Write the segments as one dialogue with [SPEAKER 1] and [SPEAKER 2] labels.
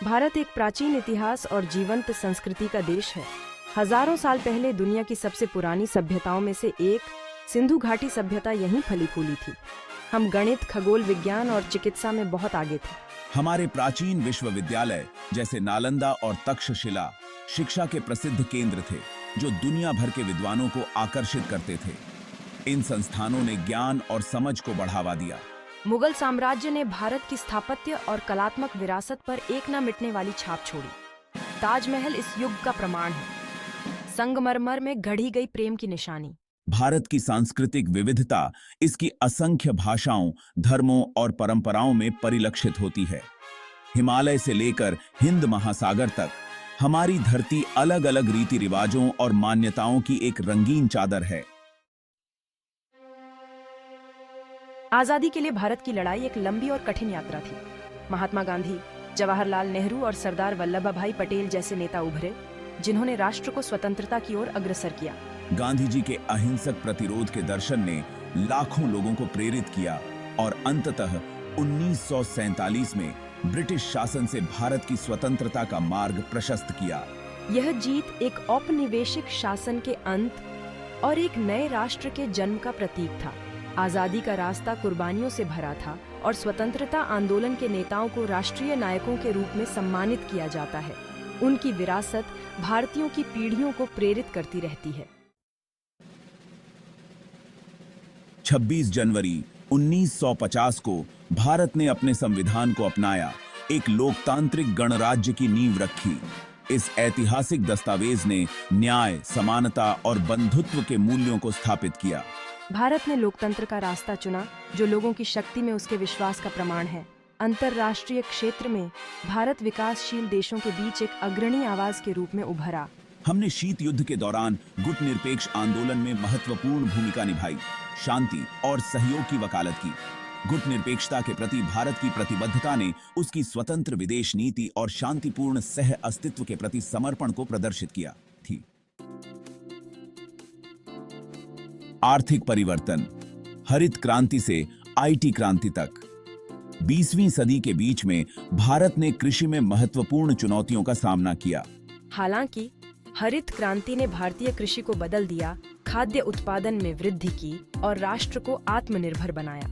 [SPEAKER 1] भारत एक प्राचीन इतिहास और जीवंत संस्कृति का देश है। हजारों साल पहले दुनिया की सबसे पुरानी सभ्यताओं में से एक सिंधु घाटी सभ्यता यहीं फली फूली थी। हम गणित, खगोल विज्ञान और चिकित्सा में बहुत आगे थे।
[SPEAKER 2] हमारे प्राचीन विश्वविद्यालय जैसे नालंदा और तक्षशिला शिक्षा के प्रसिद्ध केंद्र थे, जो दुनिया भर के विद्वानों को आकर्षित करते थे। इन संस्थानों ने ज्ञान और समझ को बढ़ावा दिया।
[SPEAKER 1] मुगल साम्राज्य ने भारत की स्थापत्य और कलात्मक विरासत पर एक न मिटने वाली छाप छोड़ी। ताजमहल इस युग का प्रमाण है, संगमरमर में गढ़ी गई प्रेम की निशानी।
[SPEAKER 2] भारत की सांस्कृतिक विविधता इसकी असंख्य भाषाओं, धर्मों और परंपराओं में परिलक्षित होती है। हिमालय से लेकर हिंद महासागर तक हमारी धरती अलग अलग रीति रिवाजों और मान्यताओं की एक रंगीन चादर है।
[SPEAKER 1] आजादी के लिए भारत की लड़ाई एक लंबी और कठिन यात्रा थी। महात्मा गांधी, जवाहरलाल नेहरू और सरदार वल्लभ भाई पटेल जैसे नेता उभरे, जिन्होंने राष्ट्र को स्वतंत्रता की ओर अग्रसर किया।
[SPEAKER 2] गांधी जी के अहिंसक प्रतिरोध के दर्शन ने लाखों लोगों को प्रेरित किया और अंततः 1947 में ब्रिटिश शासन से भारत की स्वतंत्रता का मार्ग प्रशस्त किया।
[SPEAKER 1] यह जीत एक औपनिवेशिक शासन के अंत और एक नए राष्ट्र के जन्म का प्रतीक था। आजादी का रास्ता कुर्बानियों से भरा था और स्वतंत्रता आंदोलन के नेताओं को राष्ट्रीय नायकों के रूप में सम्मानित किया जाता है। उनकी विरासत भारतीयों की पीढ़ियों को प्रेरित करती रहती है।
[SPEAKER 2] 26 जनवरी 1950 को भारत ने अपने संविधान को अपनाया, एक लोकतांत्रिक गणराज्य की नींव रखी। इस ऐतिहासिक दस्तावेज ने न्याय, समानता और बंधुत्व के मूल्यों को स्थापित किया।
[SPEAKER 1] भारत ने लोकतंत्र का रास्ता चुना, जो लोगों की शक्ति में उसके विश्वास का प्रमाण है। अंतर्राष्ट्रीय क्षेत्र में भारत विकासशील देशों के बीच एक अग्रणी आवाज के रूप में उभरा।
[SPEAKER 2] हमने शीत युद्ध के दौरान गुटनिरपेक्ष आंदोलन में महत्वपूर्ण भूमिका निभाई, शांति और सहयोग की वकालत की। गुटनिरपेक्षता के प्रति भारत की प्रतिबद्धता ने उसकी स्वतंत्र विदेश नीति और शांतिपूर्ण सह अस्तित्व के प्रति समर्पण को प्रदर्शित किया थी। आर्थिक परिवर्तन, हरित क्रांति से आईटी क्रांति तक। 20वीं सदी के बीच में भारत ने कृषि में महत्वपूर्ण चुनौतियों का सामना किया।
[SPEAKER 1] हालांकि हरित क्रांति ने भारतीय कृषि को बदल दिया, खाद्य उत्पादन में वृद्धि की और राष्ट्र को आत्मनिर्भर बनाया।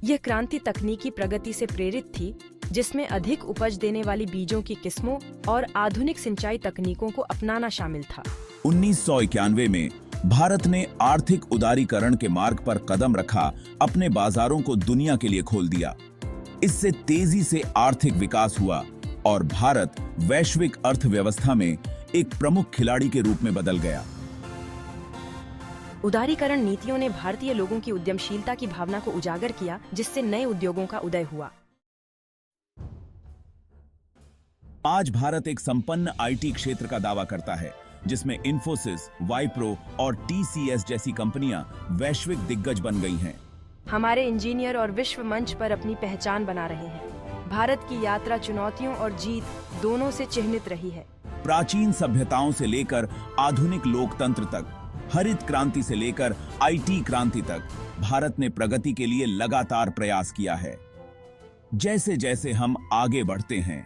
[SPEAKER 1] यह क्रांति तकनीकी प्रगति से प्रेरित थी, जिसमें अधिक उपज देने वाली बीजों की किस्मों और आधुनिक सिंचाई तकनीकों को अपनाना शामिल था।
[SPEAKER 2] 1991 में भारत ने आर्थिक उदारीकरण के मार्ग पर कदम रखा, अपने बाजारों को दुनिया के लिए खोल दिया। इससे तेजी से आर्थिक विकास हुआ और भारत वैश्विक अर्थव्यवस्था में एक प्रमुख खिलाड़ी के रूप में बदल गया।
[SPEAKER 1] उदारीकरण नीतियों ने भारतीय लोगों की उद्यमशीलता की भावना को उजागर किया, जिससे नए उद्योगों का उदय हुआ।
[SPEAKER 2] आज भारत एक संपन्न आईटी क्षेत्र का दावा करता है, जिसमें इन्फोसिस, वाइप्रो और टीसीएस जैसी कंपनियां वैश्विक दिग्गज बन गई हैं।
[SPEAKER 1] हमारे इंजीनियर और विश्व मंच पर अपनी पहचान बना रहे हैं। भारत की यात्रा चुनौतियों और जीत दोनों से चिह्नित रही है।
[SPEAKER 2] प्राचीन सभ्यताओं से लेकर आधुनिक लोकतंत्र तक, हरित क्रांति से लेकर आईटी क्रांति तक, भारत ने प्रगति के लिए लगातार प्रयास किया है। जैसे जैसे हम आगे बढ़ते हैं,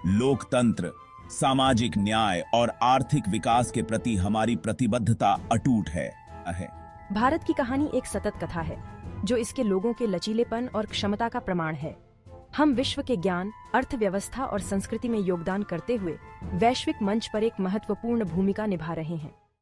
[SPEAKER 2] लोकतंत्र, सामाजिक न्याय और आर्थिक विकास के प्रति हमारी प्रतिबद्धता अटूट है।
[SPEAKER 1] भारत की कहानी एक सतत कथा है, जो इसके लोगों के लचीलेपन और क्षमता का प्रमाण है। हम विश्व के ज्ञान, अर्थव्यवस्था और संस्कृति में योगदान करते हुए वैश्विक मंच पर एक महत्वपूर्ण भूमिका निभा रहे हैं।